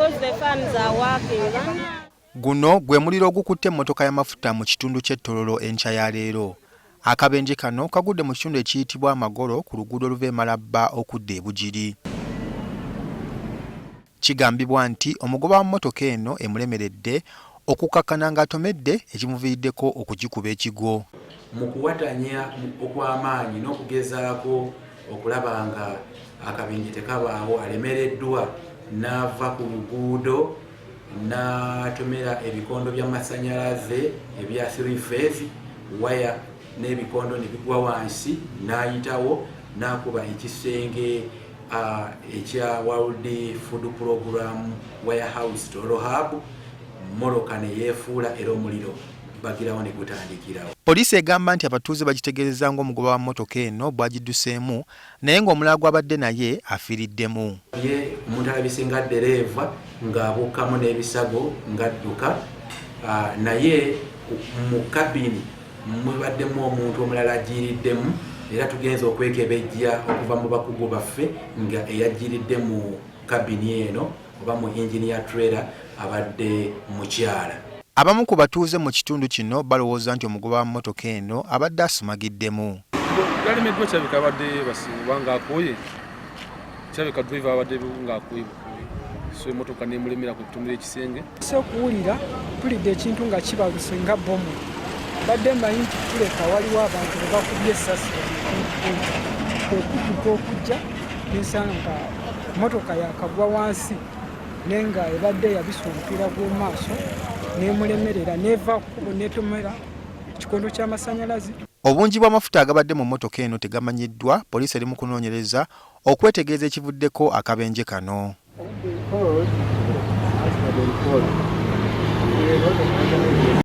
because the fans are working. Guno gwe muliro ogukutte emmotoka y'amafuta mu kitundu ky'Ettololo enkya ya leero. Akabenje kano kagudde mu kitundu ekiyitibwa Amagoro ku luguudo oluva e Malabba okudda e Bugiri. Kigambibwa nti omugoba wa mmotoka eno emulemeredde okukakkana ng'atomedde ekimuviiriddeko okugikuba ekigo. Mu kuwatanya okw'amaanyi n'okugezaako okulaba nga akabenje tekabaawo, alemereddwa n'ava ku luguudo n'atomera ebikondo by'amasannyalaze ebya 3 phase waya n'ebikondo ne bigwa wansi, n'ayitawo n'akuba ekisenge ekya World Food Program Warehouse Toro Hub. Moroka ne yeefuula era omuliro bagirawo ne gutandikirawo. Poliisi egamba nti abatuuze bagitegeereza ng'omugoba wa mmotoka eno bw'agidduseemu naye ng'omulala gw'abadde naye afiiriddemu. Ye omuntu alabise nga ddereeva ng'abuukamu n'ebisago ng'adduka, naye mu kabini mubaddemu omuntu omulala ajjiriddemu, era tugenza okwekebejja okuva mu bakugu baffe nga eyajjiridde mu kabini eno oba mu engineer trailer abadde mukyala. Abamu ku batuuze mu kitundu kino balowooza nti omugoba wa mmotoka eno abadde asumagiddemu. Yalemeddwa kirabika abadde basibwa ng'akooye, kirabika driver abadde ng'akooye so emmotoka n'emulemera ku ttumira ekisenge. Okuwulira tulidde ekintu nga kibaluse nga bomu. Badde mmanyi nti tuleka waliwo abantu bwe bakubye essasi okudduka okujja n'ensanga nga mmotoka yakagwa wansi naye nga ebadde yabisumpira gw'omu maaso n'emulemerera n'eva kkubo n'etomera ekikondo ky'amasannyalaze. Obungi bw'amafuta agabadde mu mmotoka eno tegamanyiddwa. Poliisi eri mu kunoonyereza okwetegereza ekivuddeko akabenje kano.